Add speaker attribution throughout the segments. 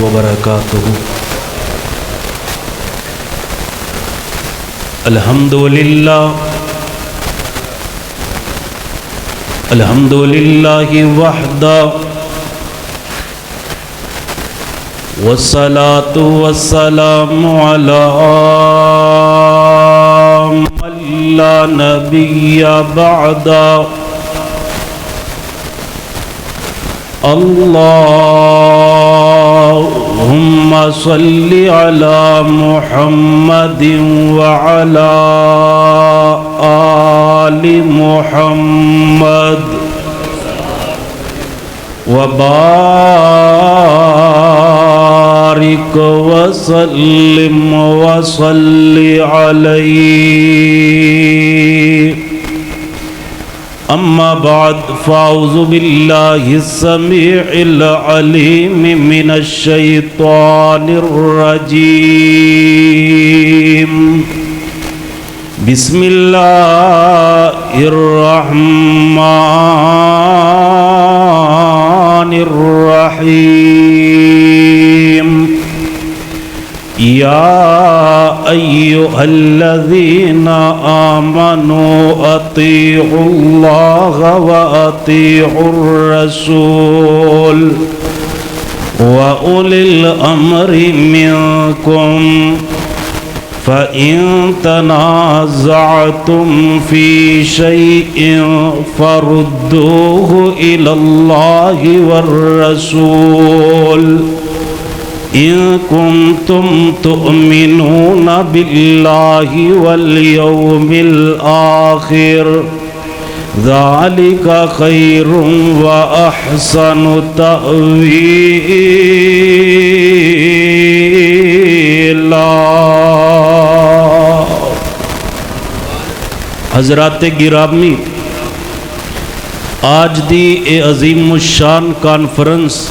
Speaker 1: وبرکاتہ۔ الحمدللہ وحدہ والصلاة والسلام علی من لا نبی بعدہ۔ اللہم صل علی محمد وعلی آل محمد وبارک وسلم وصل علیہ۔ اما بعد فاعوذ باللہ السمیع العلیم من الشیطان الرجیم۔ بسم اللہ الرحمن الرحیم۔ یا ایہا الذین آمنوا اطیعوا اللہ واطیعوا الرسول وأولی الأمر منکم فَإِن تَنَازَعْتُمْ فِي شَيْءٍ فَرُدُّوهُ إِلَى اللَّهِ وَالرَّسُولِ إِن كُنتُمْ تُؤْمِنُونَ بِاللَّهِ وَالْيَوْمِ الْآخِرِ ذَلِكَ خَيْرٌ وَأَحْسَنُ تَأْوِيلًا۔ حضرات گرامی، آج دی اے عظیم الشان کانفرنس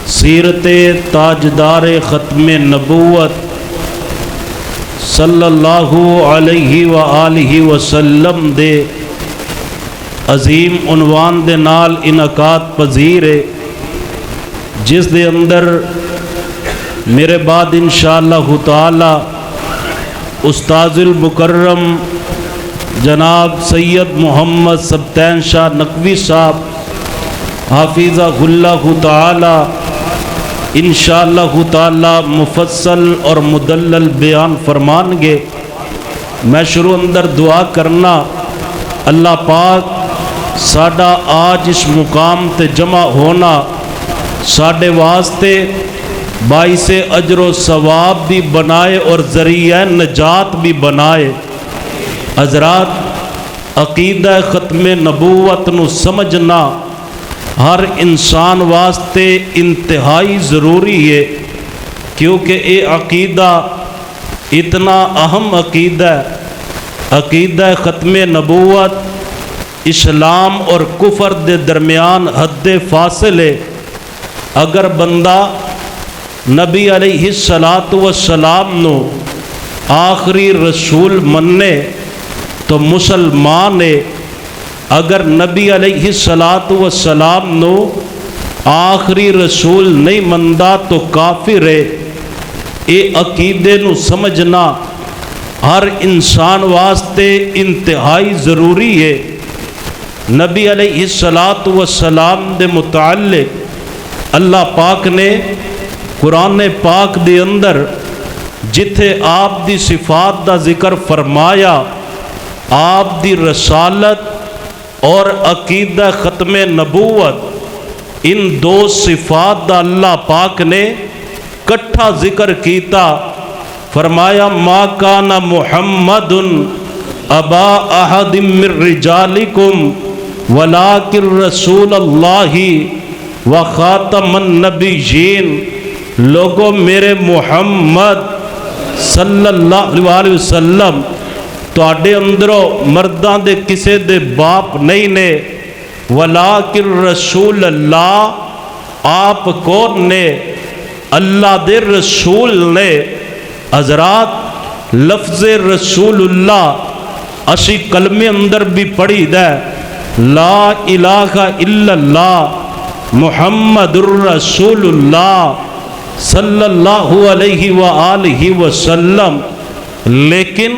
Speaker 1: سیرت تاجدار ختم نبوت صلی اللہ علیہ وآلہ وسلم دے عظیم عنوان دے نال انعقاد پذیر ہے، جس دے اندر میرے بعد انشاءاللہ تعالی استاذ المکرم جناب سید محمد سبطین شاہ نقوی صاحب حافظہ اللہ تعالی انشاءاللہ تعالی مفصل اور مدلل بیان فرمان گے۔ میں شروع اندر دعا کرنا اللہ پاک ساڈا آج اس مقام تے جمع ہونا ساڈے واسطے باعث اجر و ثواب بھی بنائے اور ذریعہ نجات بھی بنائے۔ حضرات، عقیدہ ختم نبوت نو سمجھنا ہر انسان واسطے انتہائی ضروری ہے، کیونکہ اے عقیدہ اتنا اہم عقیدہ ہے۔ عقیدہ ختم نبوت اسلام اور کفر دے درمیان حد فاصلے۔ اگر بندہ نبی علیہ السلام نو آخری رسول مننے تو مسلمان ہے، اگر نبی علیہ السلام نو آخری رسول نہیں مندا تو کافر ہے۔ اے عقیدے نو سمجھنا ہر انسان واسطے انتہائی ضروری ہے۔ نبی علیہ السلام دے متعلق اللہ پاک نے قرآن پاک دے اندر جتھے آپ دی صفات دا ذکر فرمایا، آپ دی رسالت اور عقیدہ ختم نبوت، ان دو صفات دا اللہ پاک نے کٹھا ذکر کیتا۔ فرمایا ما کان محمد ابا احد من رجالکم ولکن رسول اللہ وخاتم النبیین۔ لوگوں، میرے محمد صلی اللہ علیہ وسلم تواڈے اندروں مرداں دے کسے دے باپ نہیں نے، ولیکن رسول اللہ، آپ کون نے؟ اللہ دے رسول نے۔ حضرات، لفظ رسول اللہ اسی کلمے اندر بھی پڑھی دے، لا الہ الا اللہ محمد الرسول اللہ صلی اللہ علیہ وآلہ وسلم، لیکن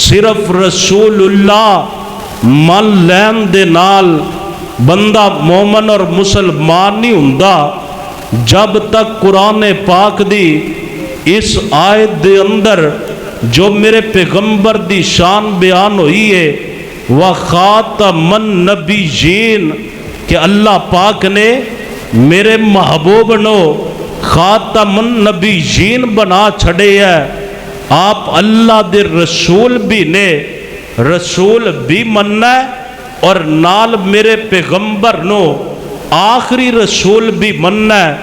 Speaker 1: صرف رسول اللہ من لین دے نال بندہ مومن اور مسلمان نہیں ہوندا۔ جب تک قرآن پاک دی اس آیت دے اندر جو میرے پیغمبر دی شان بیان ہوئی ہے وَخَاتَمَ النَّبِيِّينَ کہ اللہ پاک نے میرے محبوب نو خاتم النبیین بنا چھڑے ہے، آپ اللہ دے رسول بھی نے، رسول بھی مننا ہے اور نال میرے پیغمبر نو آخری رسول بھی مننا ہے۔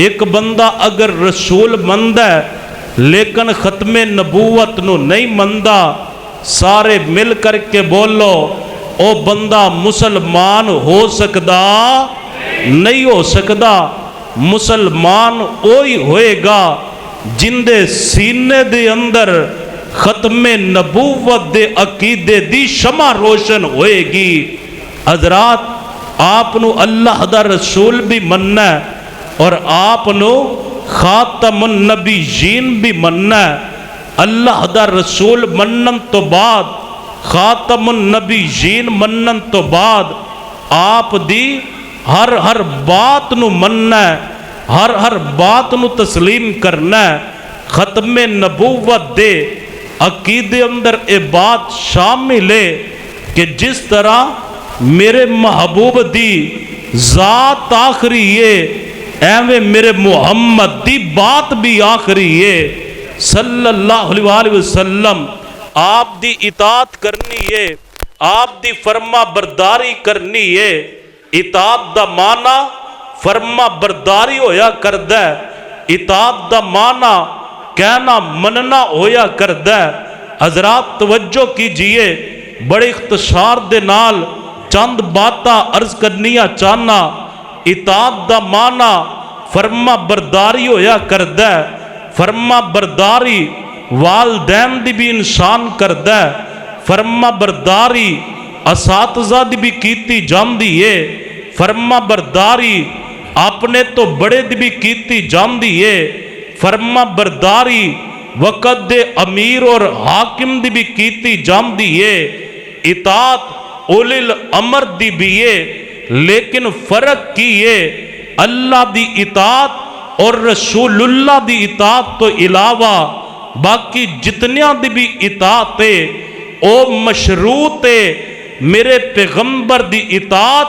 Speaker 1: ایک بندہ اگر رسول مندہ ہے لیکن ختم نبوت نو نہیں مندہ، سارے مل کر کے بولو او بندہ مسلمان ہو سکدا نہیں ہو سکدا۔ مسلمان وہی ہوئے گا جن دے سینے دے اندر ختم نبوت دے عقیدے دی شمع روشن ہوئے گی۔ حضرات آپ نو اللہ دا رسول بھی مننا ہے اور آپ نو خاتم النبیین بھی مننا ہے۔ اللہ دا رسول منن تو بعد، خاتم النبیین منن تو بعد آپ دی ہر بات نو مننا ہے، ہر بات نو تسلیم کرنا ہے۔ ختم نبوت دے عقیدے اندر اے بات شامل ہے کہ جس طرح میرے محبوب دی ذات آخری ہے، ایویں میرے محمد دی بات بھی آخری ہے صلی اللہ علیہ وسلم۔ آپ دی اطاعت کرنی ہے، آپ دی فرما برداری کرنی ہے۔ اطاعت دا معنی فرما برداری ہویا کردہ ہے، اطاعت دا معنی کہنا مننا ہویا کردہ ہے۔ حضرات توجہ کیجئے، بڑے اختصار دے نال چند باتاں عرض کرنیاں چاہنا۔ اطاعت دا معنی فرما برداری ہویا کردہ ہے، فرما برداری والدین دی بھی انسان کردہ ہے، فرما برداری اساتذہ دی بھی کیتی جاندی ہے، فرما برداری اپنے تو بڑے دی بھی کیتی جاندی ہے، فرما برداری وقت دے امیر اور حاکم دی بھی کیتی جاندی ہے، اطاعت اولی الامر دی بھی ہے۔ لیکن فرق کی ہے اللہ دی اطاعت اور رسول اللہ دی اطاعت تو علاوہ باقی جتنیاں دی بھی اطاعت ہے او مشروط ہے، میرے پیغمبر دی اطاعت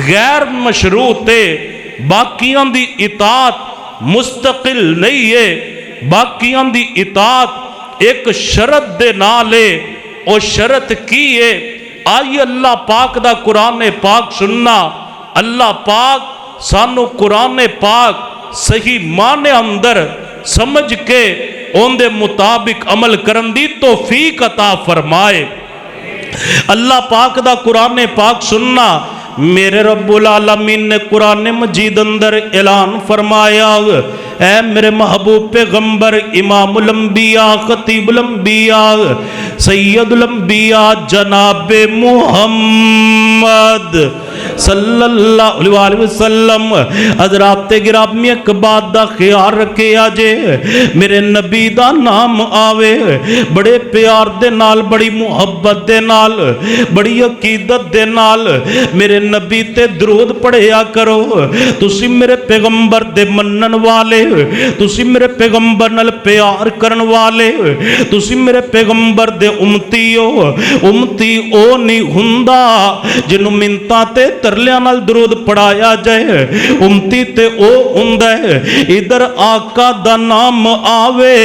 Speaker 1: غیر مشروط ہے۔ باقیاں دی اطاعت مستقل نہیں ہے، باقیاں دی اطاعت ایک شرط دے نالے، او شرط کی ہے آئی اللہ پاک دا قرآن پاک سننا۔ اللہ پاک سانو قرآن پاک صحیح معنی اندر سمجھ کے ان دے مطابق عمل کرن دی توفیق عطا فرمائے۔ اللہ پاک دا قرآن پاک سننا، میرے رب العالمین نے قرآن مجید اندر اعلان فرمایا، اے میرے محبوب پیغمبر امام الانبیاء خطیب الانبیاء سید الانبیاء جناب محمد صلی اللہ علیہ وسلم۔ حضرات گرامی ایک بات دا خیال رکھے آجے، میرے نبی دا نام آوے بڑے پیار دے نال، بڑی محبت دے نال، بڑی عقیدت دے نال میرے نبی تے درود پڑھیا کرو۔ تسی میرے پیغمبر دے منن والے، تسی میرے پیغمبر نال پیار کرن والے، تسی میرے پیغمبر دے امتی ہو۔ امتی او نہیں ہندا جنوں منتاں تے ترلیاں نال درود پڑھایا جائے، امتی تے او ہندا ہے ادھر آقا دا نام آوے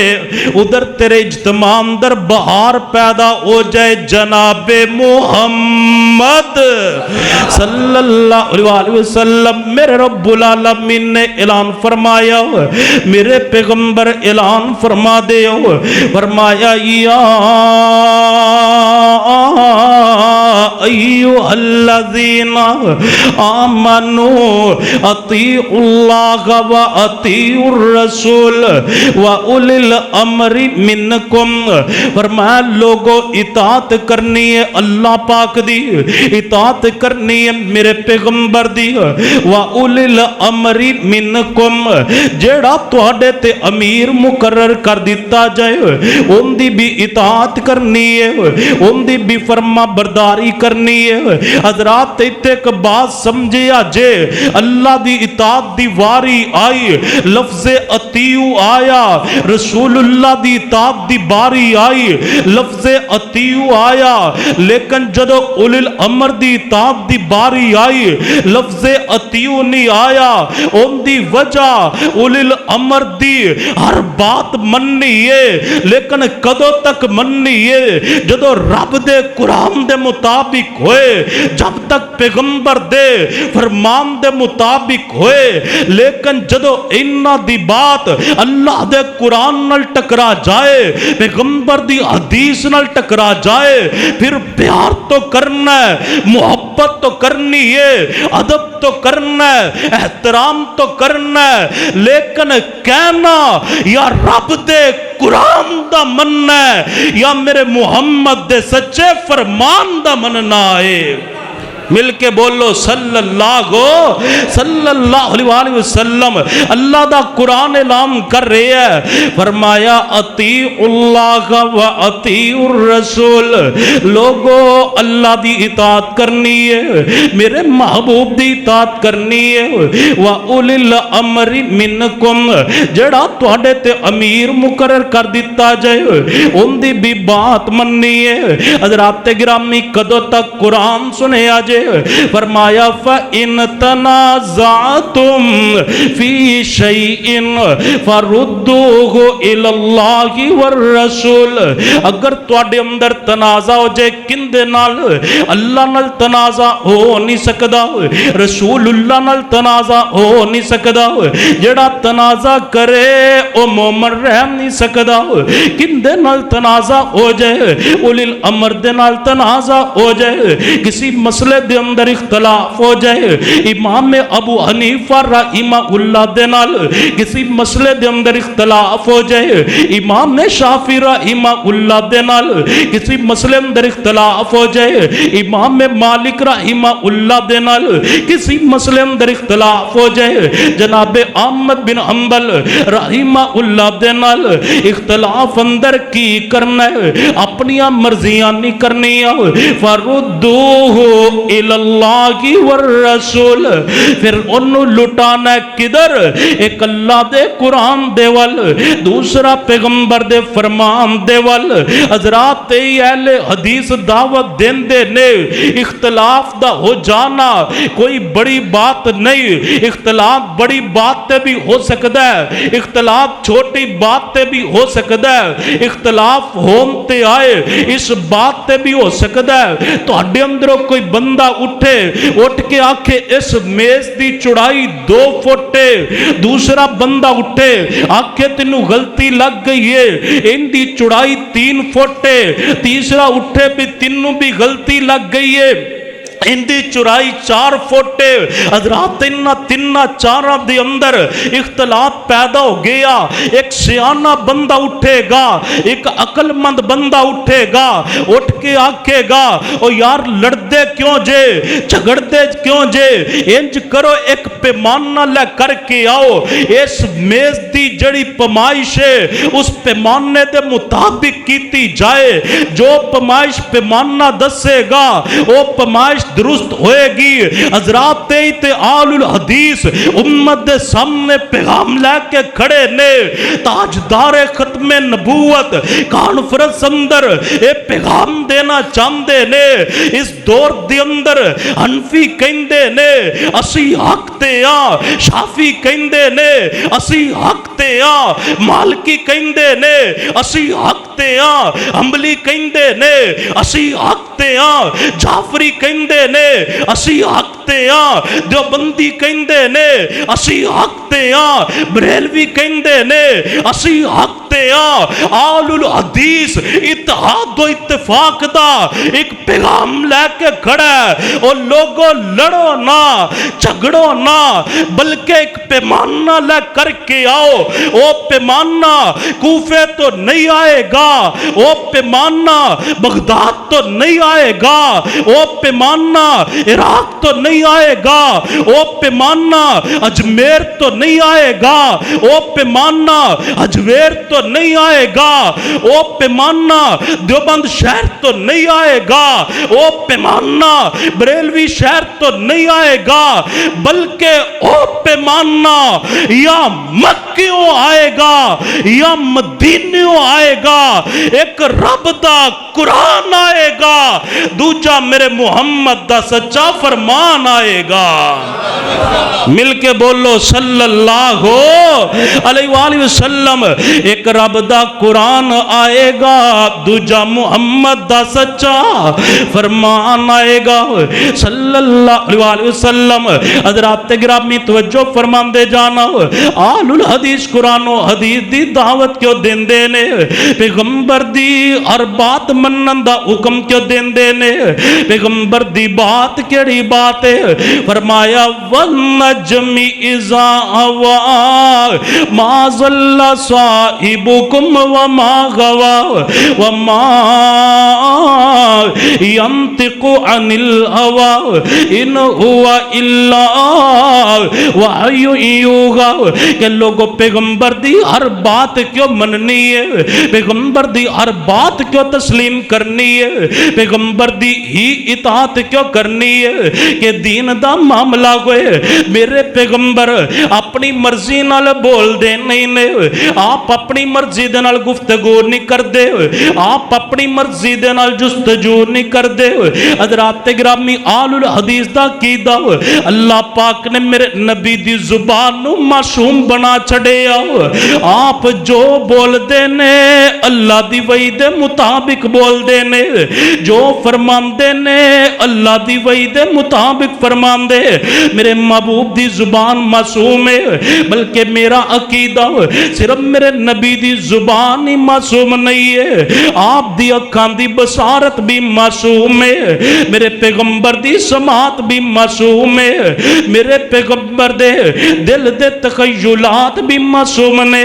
Speaker 1: ادھر تیرے اجتماع اندر بہار پیدا ہو جائے۔ جناب محمد صلی اللہ علیہ وسلم، میرے رب العالمین نے اعلان فرمایا، میرے پیغمبر اعلان فرما دے ہو، فرمایا یا ایھا الذین آمنوا اطیعوا اللہ و اطیعوا الرسول و اولی الامر منکم، فرمایا لوگو اطاعت کرنی ہے اللہ پاک دی، اطاعت کرنی ہے میرے پیغمبر دی، و اولی الامر منکم، جیڑا تواڈے تے امیر مقرر کر دیتا جائے ان دی بھی اطاعت کرنی ہے، ان دی بھی فرما برداری کرنی ہے۔ حضرات ایک بات سمجھیا جے اللہ دی اطاعت دی واری آئی، لفظ اطیعو آیا، رسول اللہ دی اطاعت دی باری آئی، لفظ اطیعو آیا، لیکن جدو اولی الامر دی اطاعت دی باری آئی لفظ اطیعو نہیں آیا۔ ان دی وجہ اولی الامر دی ہر بات مننی ہے، لیکن کدو تک مننی ہے؟ جدو رب دے قرآن دے مطابق ہوئے، جب تک پیغمبر دے فرمان دے مطابق ہوئے، لیکن جدو انہاں دی بات اللہ دے قرآن نال ٹکرا جائے، پیغمبر دی حدیث نال ٹکرا جائے، پھر پیار تو کرنا ہے، محبت تو کرنی ہے، ادب تو کرنا ہے، احترام تو کرنا ہے، لیکن کہنا یا رب دے قرآن دا مننا ہے یا میرے محمد دے سچے فرمان دا مننا ہے۔ مل کے بولو صلی اللہ علیہ وآلہ وسلم۔ اللہ دا قرآن اعلان کر رہے ہیں، فرمایا اطیعوا اللہ و اطیعوا الرسول، لوگو اللہ دی اطاعت کرنی ہے، میرے محبوب دی اطاعت کرنی ہے، و اولی الامر منکم، جڑا تواڈے تے امیر مقرر کر دیتا جائے ان دی بھی بات مننی ہے۔ حضرات گرامی کدو تک قرآن سنیا جائے؟ فرمایا فَإِن تَنَازَعْتُمْ فِي شَيْءٍ فَرُدُّوهُ إِلَى اللَّهِ وَالرَّسُولِ، اگر تواڈے اندر تنازع ہو جائے کندے نال؟ اللہ نال تنازع ہو نہیں سکدا، رسول اللہ نال تنازع ہو نہیں سکدا، جڑا تنازع کرے او مومن رہ نہیں سکدا۔ کندے نال تنازع ہو جائے؟ اولی الامر دے نال تنازع ہو جائے، کسی مسئلے دے اندر اختلاف ہو جائے، امام ابو حنیفہ رحمہ اللہ دے نال کسی مسئلے دے اندر اختلاف ہو جائے، امام شافعی رحمہ اللہ دے نال کسی مسئلے اندر اختلاف ہو جائے، امام مالک رحمہ اللہ دے نال کسی مسئلے اندر اختلاف ہو جائے، جناب احمد بن حنبل رحمہ اللہ دے نال اختلاف اندر کی کرنا ہے، اپنیاں مرضیاں نہیں کرنیاں، فردوہ اللہ والرسول، پھر انہوں لٹانا کدھر؟ ایک اللہ دے قرآن دے ول، دوسرا پیغمبر دے فرمان دے ول۔ حضرات اہل حدیث دعوت دین دے نے اختلاف دا ہو جانا کوئی بڑی بات نہیں، اختلاف بڑی بات تے بھی ہو سکتا ہے، اختلاف چھوٹی بات تے بھی ہو سکتا ہے، اختلاف ہون تے آئے اس بات تے بھی ہو سکتا ہے۔ تو ہڈے اندروں کوئی بندہ اٹھے اٹھ کے آکھے اس میز دی چوڑائی 2 فٹ ہے، دوسرا بندہ اٹھے آکھے تینوں غلطی لگ گئی ہے ان دی چوڑائی 3 فٹ ہے، تیسرا اٹھے بھی تینوں بھی غلطی لگ گئی ہے ان دی چوڑائی 4 فٹ ہے۔ حضرات تینہ چاراں دے اندر اختلاف پیدا ہو گیا، ایک سیانہ بندہ اٹھے گا، ایک عقل مند بندہ اٹھے گا، اٹھ کے آکھے گا او یار لڑدے کیوں جے، جھگڑدے کیوں جے، انج کرو ایک پیمانہ لے کر کے آؤ، اس میز دی جڑی پیمائش ہے اس پیمانے دے مطابق کیتی جائے، جو پیمائش پیمانہ دسے گا وہ پیمائش درست ہوئے گی۔ حضرات آل الحدیث امت دے سامنے پیغام لے کے کھڑے نے، تاجدار ختم نبوت کانفرنس اندر اے پیغام دینا چاہندے نے۔ اس دور دے اندر حنفی کہندے نے اسی حق تے ہاں، شافی کہندے نے اسی حق تے ہاں، مالکی کہندے نے اسی حق تے ہاں، حنبلی کہندے نے اسی حق تے ہاں، جعفری کہندے نے اسی حق تے ہاں، دیوبندی کہندے نے اسی حق تے ہاں، بریلوی کہندے نے اسی حق چاہتے ہیں آل الحدیث اتحاد و اتفاق دا ایک پیغام لے کے کھڑا ہے، اور لوگوں لڑو نہ جھگڑو نہ بلکہ ایک پیمانہ لے کر کے آؤ۔ وہ پیمانہ کوفے تو نہیں آئے گا، وہ پیمانہ بغداد تو نہیں آئے گا، وہ پیمانہ عراق تو نہیں آئے گا، وہ پیمانہ اجمیر تو نہیں آئے گا، وہ پیمانہ اجویر تو نہیں آئے گا، وہ پیمانہ دیوبند شہر تو نہیں آئے گا، وہ پیمانہ بریلوی شہر تو نہیں آئے گا، بلکہ وہ پیمانہ یا مکیوں آئے گا یا مدینیوں آئے گا۔ ایک رب دا قرآن آئے گا، دوجا میرے محمد دا سچا فرمان آئے گا۔ مل کے بولو صلی اللہ علیہ وآلہ وسلم۔ ایک رب دا قرآن آئے گا، دوجا محمد دا سچا فرمان آئے گا صلی اللہ علیہ وآلہ وسلم۔ حضرات گرامی توجہ فرمان دے جانا، آل الحدیث قرآن و حدیث دی دعوت کیوں دین دینے، پیغمبر دی ہر بات منن دا حکم کیوں دین دینے، پیغمبر دی بات کیڑی بات ہے؟ فرمایا وَالنَّجْمِ اِذَا هَوَىٰ مَا ضَلَّ صَاحِبُكُمْ وَمَا غَوَىٰ وَمَا يَنطِقُ عَنِ الْهَوَىٰ إِنْ هُوَ إِلَّا وَحْيٌ يُوحَىٰ۔ کہ لوگوں پیغمبر دی ہر بات کیوں مننی ہے، پیغمبر دی ہر بات کیوں تسلیم کرنی ہے، پیغمبر دی ہی اطاعت کیوں کرنی ہے؟ کہ دین دا معاملہ ہوئے میرے پیغمبر اپنی مرضی نال بول دے نہیں نے، آپ اپنی مرضی دے نال گفتگو نہیں کر دے، آپ اپنی مرضی دے نال جستجو نہیں کر دے۔ حضرات گرامی آل الحدیث دا عقیدہ، اللہ پاک نے میرے نبی دی زبان نو معصوم بنا چھڑے آؤ، آپ جو بول دے نے اللہ دی وحی دے مطابق بول دے نے، جو فرمان دے نے اللہ دی وحی دے مطابق فرمان دے۔ میرے محبوب دی زبان معصوم ہے، بلکہ میرا عقیدہ صرف میرے نبی دی زبان ہی معصوم نہیں ہے، آپ دی اکھان دی بصارت بھی معصوم ہے، میرے پیغمبر دی سماعت بھی معصوم ہے، میرے پیغمبر دے دل دے تخیلات بھی معصوم نے،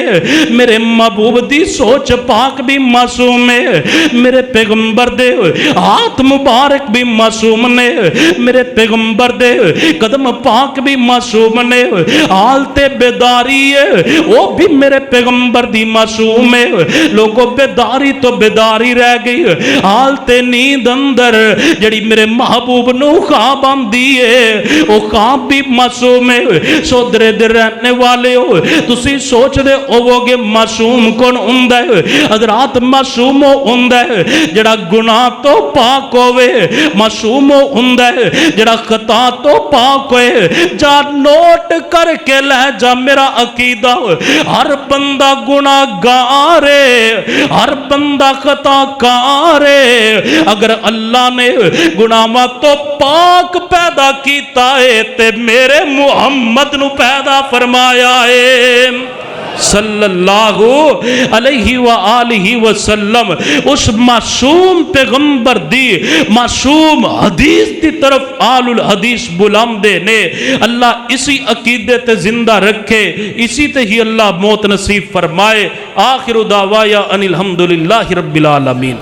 Speaker 1: میرے محبوب دی سوچ پاک بھی معصوم ہے، میرے پیغمبر دے ہاتھ مبارک بھی معصوم نے، میرے پیغمبر دے قدم پاک بھی معصوم نے، حالت بیداری ہے وہ بھی میرے پیغمبر دی معصوم ہے۔ لوگوں بیداری تو بیداری رہ گئی، حالت نیند اندر جڑی میرے محبوب نو خواب آندی ہے وہ خواب بھی معصوم ہے۔ سودرے دے رہنے والے ہو تسی سوچ دے ہوو گے معصوم کون ہوندا ہے؟ حضرات معصوم ہوندا ہے جڑا گناہ تو پاک ہوئے، معصوم ہوندا ہے جڑا خطا تو پاک ہوئے۔ جا نوٹ کر کے لے جا میرا عقیدہ، ہر بندہ گناہ گار ہے، ہر بندہ خطا کار ہے، اگر اللہ نے گناہ تو پاک پیدا کیتا ہے تے میرے محمد نو پیدا فرمایا ہے صلی اللہ علیہ وآلہ وسلم۔ اس معصوم پیغمبر دی معصوم حدیث دی طرف آل الحدیث بلامدے نے اللہ اسی عقیدے تے زندہ رکھے، اسی تے ہی اللہ موت نصیب فرمائے۔ آخر دعوایا ان الحمدللہ رب العالمین۔